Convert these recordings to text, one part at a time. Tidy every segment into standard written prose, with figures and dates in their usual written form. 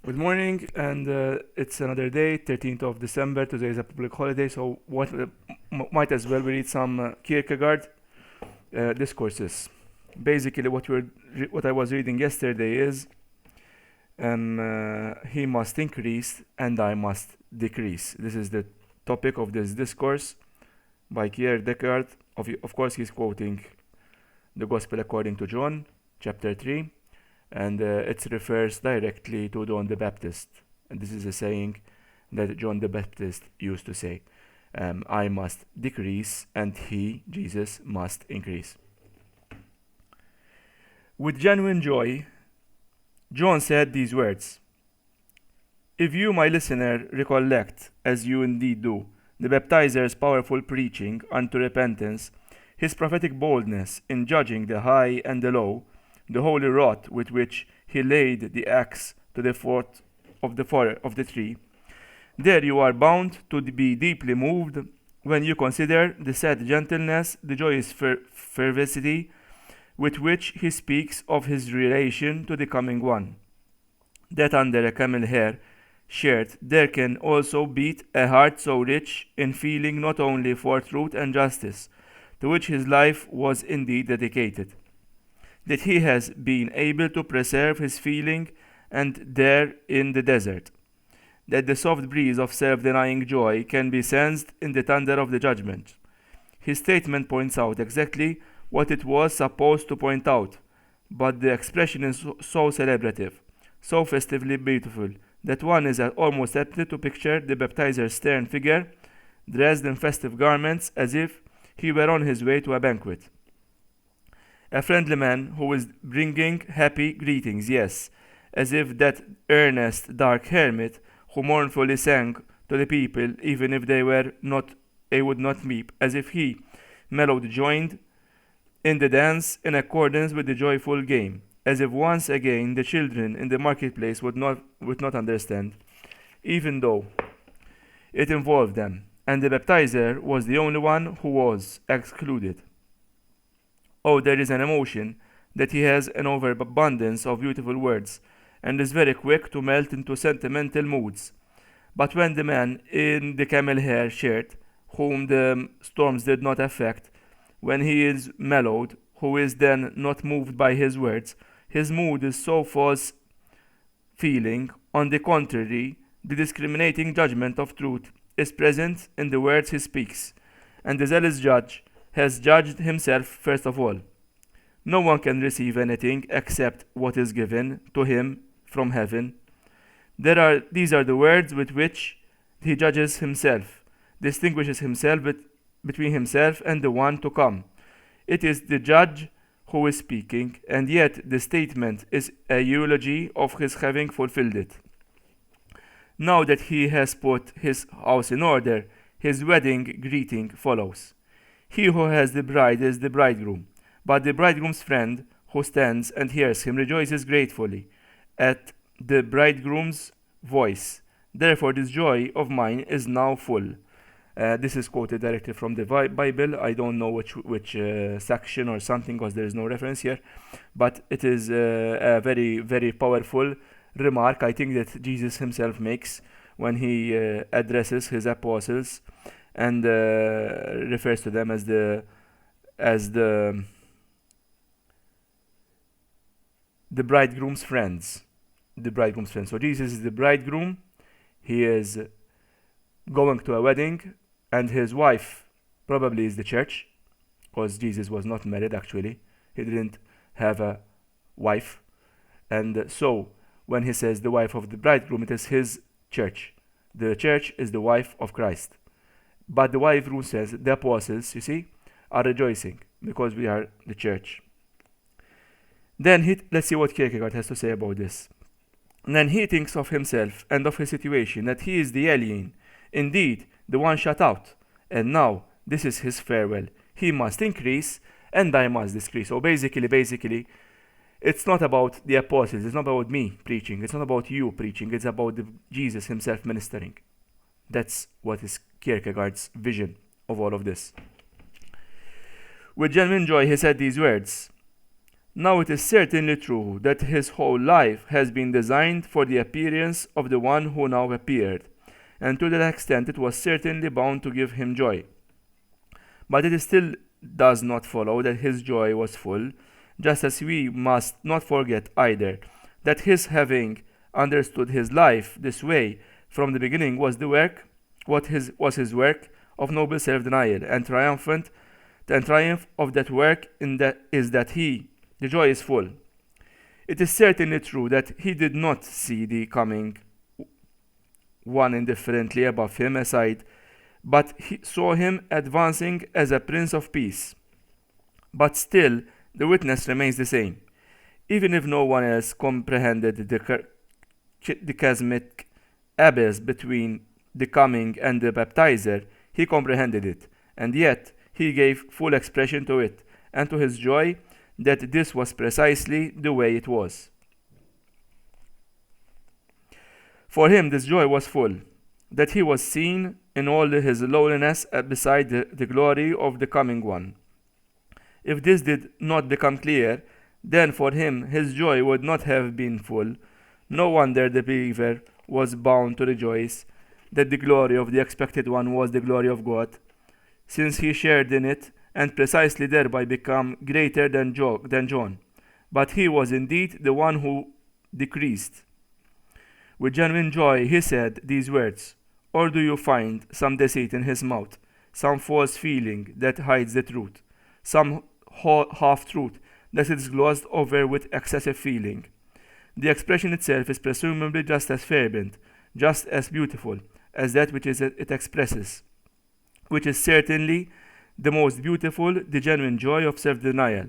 Good morning, and it's another day, 13th of December. Today is a public holiday, so might as well we read some Kierkegaard discourses. Basically, what I was reading yesterday is he must increase and I must decrease. This is the topic of this discourse by Kierkegaard. Of course, he's quoting the Gospel according to John, chapter 3, and it refers directly to John the Baptist. And this is a saying that John the Baptist used to say, I must decrease and he, Jesus, must increase. With genuine joy, John said these words: If you, my listener, recollect, as you indeed do, the baptizer's powerful preaching unto repentance, his prophetic boldness in judging the high and the low, the holy wrath with which he laid the axe to the foot of the tree, there you are bound to be deeply moved when you consider the sad gentleness, the joyous ferocity with which he speaks of his relation to the coming one. That under a camel hair shirt there can also beat a heart so rich in feeling not only for truth and justice, to which his life was indeed dedicated, that he has been able to preserve his feeling and there in the desert, that the soft breeze of self-denying joy can be sensed in the thunder of the judgment. His statement points out exactly what it was supposed to point out, but the expression is so celebrative, so festively beautiful, that one is almost tempted to picture the baptizer's stern figure, dressed in festive garments as if he were on his way to a banquet. A friendly man who is bringing happy greetings, yes, as if that earnest dark hermit who mournfully sang to the people even if they would not weep, as if he, mellowed, joined in the dance in accordance with the joyful game, as if once again the children in the marketplace would not understand, even though it involved them, and the baptizer was the only one who was excluded. Oh, there is an emotion that he has an overabundance of beautiful words, and is very quick to melt into sentimental moods. But when the man in the camel hair shirt, whom the storms did not affect, when he is mellowed, who is then not moved by his words, his mood is so false feeling. On the contrary, the discriminating judgment of truth is present in the words he speaks, and the zealous judge has judged himself first of all. No one can receive anything except what is given to him from heaven. These are the words with which he judges himself, distinguishes himself between himself and the one to come. It is the judge who is speaking, and yet the statement is a eulogy of his having fulfilled it. Now that he has put his house in order, his wedding greeting follows. He who has the bride is the bridegroom, but the bridegroom's friend who stands and hears him rejoices gratefully at the bridegroom's voice. Therefore, this joy of mine is now full. This is quoted directly from the Bible. I don't know which section or something because there is no reference here, but it is a very, very powerful remark I think that Jesus himself makes when he addresses his apostles and refers to them as the bridegroom's friends. The bridegroom's friends. So Jesus is the bridegroom. He is going to a wedding, and his wife probably is the church, because Jesus was not married actually. He didn't have a wife. And so when he says the wife of the bridegroom, it is his church. The church is the wife of Christ. But the bridegroom says, the apostles, you see, are rejoicing because we are the church. Then let's see what Kierkegaard has to say about this. And then he thinks of himself and of his situation, that he is the alien, indeed the one shut out. And now this is his farewell. He must increase and I must decrease. So basically, it's not about the apostles, it's not about me preaching, it's not about you preaching, it's about Jesus himself ministering. That's what is Kierkegaard's vision of all of this. With genuine joy he said these words: Now it is certainly true that his whole life has been designed for the appearance of the one who now appeared, and to that extent it was certainly bound to give him joy. But it still does not follow that his joy was full, just as we must not forget either that his having understood his life this way from the beginning was his work of noble self-denial, and triumph of that work is that the joy is full. It is certainly true that he did not see the coming one indifferently above him aside, but he saw him advancing as a prince of peace. But still, the witness remains the same. Even if no one else comprehended the cosmic abyss between the coming and the baptizer, he comprehended it, and yet he gave full expression to it, and to his joy that this was precisely the way it was. For him this joy was full, that he was seen in all his lowliness beside the glory of the coming one. If this did not become clear, then for him his joy would not have been full. No wonder the believer was bound to rejoice that the glory of the expected one was the glory of God, since he shared in it, and precisely thereby become greater than John. But he was indeed the one who decreased. With genuine joy he said these words, or do you find some deceit in his mouth, some false feeling that hides the truth, some half-truth that is glossed over with excessive feeling? The expression itself is presumably just as fervent, just as beautiful as that which it expresses, which is certainly the most beautiful, the genuine joy of self-denial.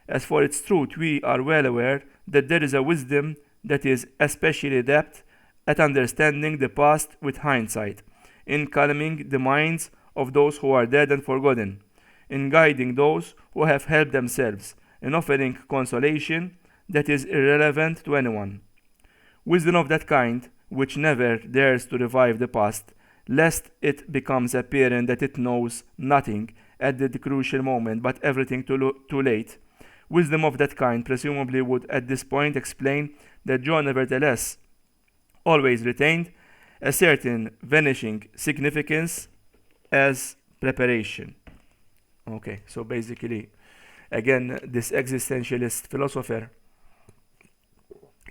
As for its truth, we are well aware that there is a wisdom that is especially adept at understanding the past with hindsight, in calming the minds of those who are dead and forgotten, in guiding those who have helped themselves, in offering consolation that is irrelevant to anyone. Wisdom of that kind, which never dares to revive the past, lest it becomes apparent that it knows nothing at the crucial moment, but everything too late. Wisdom of that kind presumably would at this point explain that John nevertheless always retained a certain vanishing significance as preparation. Okay, so basically, again, this existentialist philosopher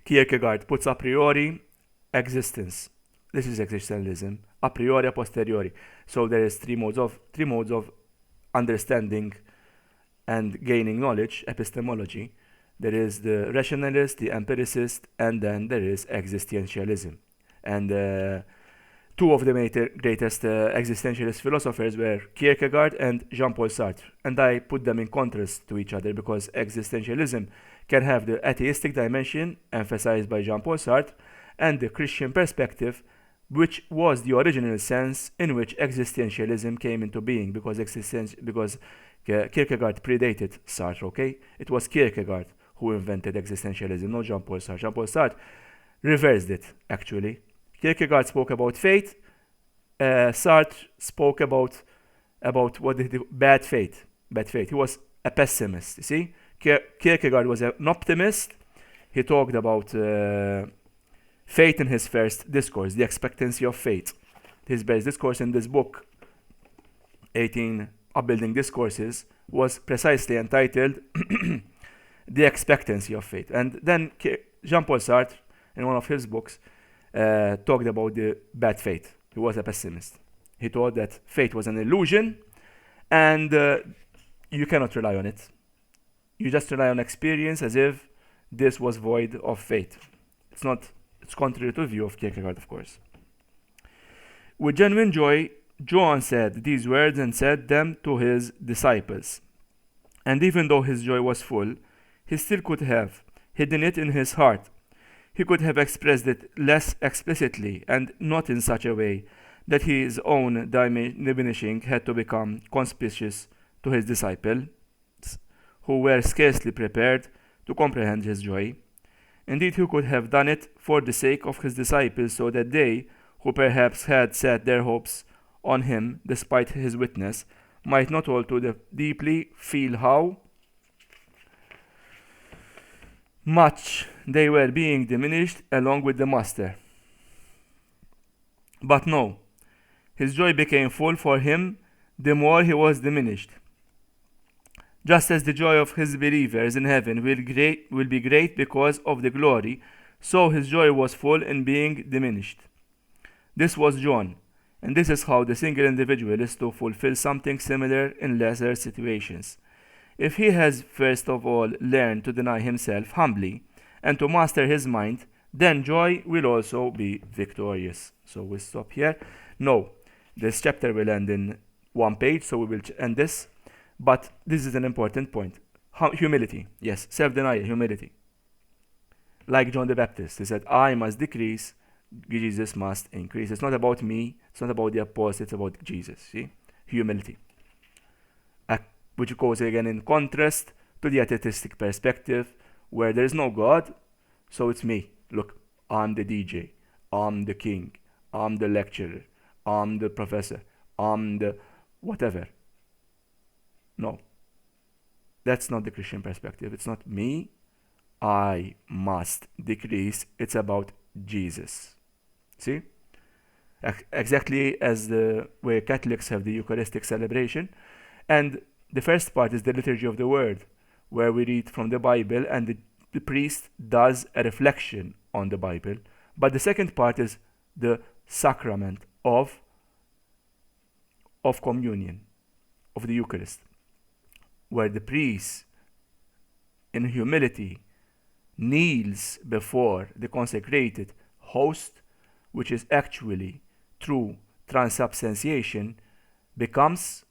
Kierkegaard puts a priori existence. This is existentialism, a priori, a posteriori. So there is three modes of understanding and gaining knowledge, epistemology. There is the rationalist, the empiricist, and then there is existentialism. And two of the greatest existentialist philosophers were Kierkegaard and Jean-Paul Sartre. And I put them in contrast to each other because existentialism can have the atheistic dimension emphasized by Jean-Paul Sartre and the Christian perspective, which was the original sense in which existentialism came into being, because Kierkegaard predated Sartre, okay? It was Kierkegaard who invented existentialism, not Jean-Paul Sartre. Jean-Paul Sartre reversed it, actually. Kierkegaard spoke about fate, Sartre spoke about what they do, bad fate. He was a pessimist, you see? Kierkegaard was an optimist. He talked about fate in his first discourse, the expectancy of fate. His best discourse in this book, 18 Upbuilding Discourses, was precisely entitled The Expectancy of Fate. And then Jean-Paul Sartre, in one of his books, talked about the bad fate. He was a pessimist. He thought that fate was an illusion and you cannot rely on it. You just rely on experience as if this was void of fate. It's contrary to the view of Kierkegaard, of course. With genuine joy, John said these words and said them to his disciples. And even though his joy was full, he still could have hidden it in his heart. He could have expressed it less explicitly and not in such a way that his own diminishing had to become conspicuous to his disciples, who were scarcely prepared to comprehend his joy. Indeed, he could have done it for the sake of his disciples, so that they, who perhaps had set their hopes on him despite his witness, might not all too deeply feel how much they were being diminished along with the master. But no, his joy became full for him the more he was diminished. Just as the joy of his believers in heaven will be great because of the glory, so his joy was full in being diminished. This was John, and this is how the single individual is to fulfill something similar in lesser situations. If he has first of all learned to deny himself humbly and to master his mind, then joy will also be victorious. So we'll stop here. No, this chapter will end in one page, so we will end this. But this is an important point. Humility, yes, self-denial, humility. Like John the Baptist, he said, I must decrease, Jesus must increase. It's not about me, it's not about the apostle, it's about Jesus. See? Humility. Which goes again in contrast to the atheistic perspective, where there is no God, so it's me. Look, I'm the DJ, I'm the king, I'm the lecturer, I'm the professor, I'm the whatever. No. That's not the Christian perspective. It's not me, I must decrease. It's about Jesus. See? Exactly as the way Catholics have the Eucharistic celebration. And the first part is the liturgy of the word, where we read from the Bible and the priest does a reflection on the Bible. But the second part is the sacrament of communion, of the Eucharist, where the priest, in humility, kneels before the consecrated host, which is actually through transubstantiation, becomes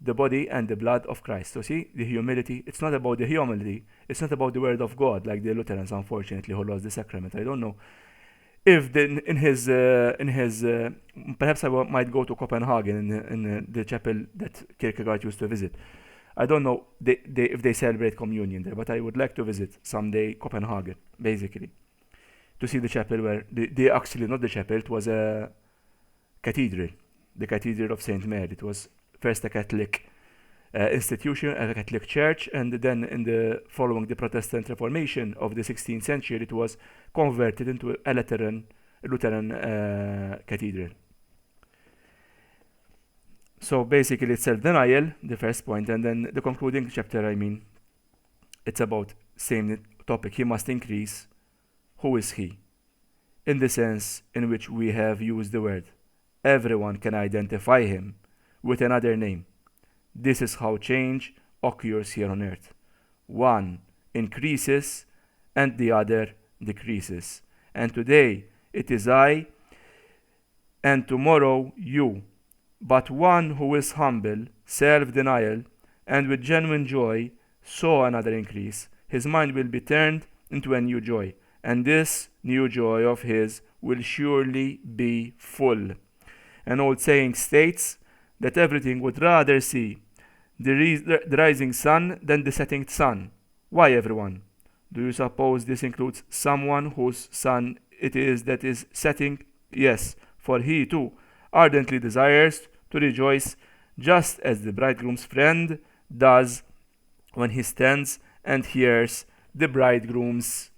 the body and the blood of Christ. So see, the humility, it's not about the humility, it's not about the word of God, like the Lutherans, unfortunately, who lost the sacrament. I don't know if perhaps I might go to Copenhagen in the chapel that Kierkegaard used to visit. I don't know if they celebrate communion there, but I would like to visit someday Copenhagen, basically, to see the chapel where they actually, not the chapel, it was a cathedral, the Cathedral of St. Mary. It was first a Catholic institution, a Catholic church, and then following the Protestant Reformation of the 16th century, it was converted into a Lutheran cathedral. So basically it's self-denial, the first point, and then the concluding chapter, it's about same topic. He must increase. Who is he? In the sense in which we have used the word. Everyone can identify him with another name. This is how change occurs here on earth. One increases and the other decreases. And today it is I, and tomorrow you. But one who is humble, self-denial, and with genuine joy saw another increase. His mind will be turned into a new joy, and this new joy of his will surely be full. An old saying states that everything would rather see the rising sun than the setting sun. Why, everyone? Do you suppose this includes someone whose sun it is that is setting? Yes, for he too ardently desires to rejoice, just as the bridegroom's friend does when he stands and hears the bridegroom's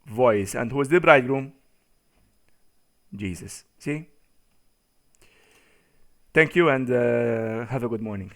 voice. And who is the bridegroom? Jesus. See? Thank you, and have a good morning.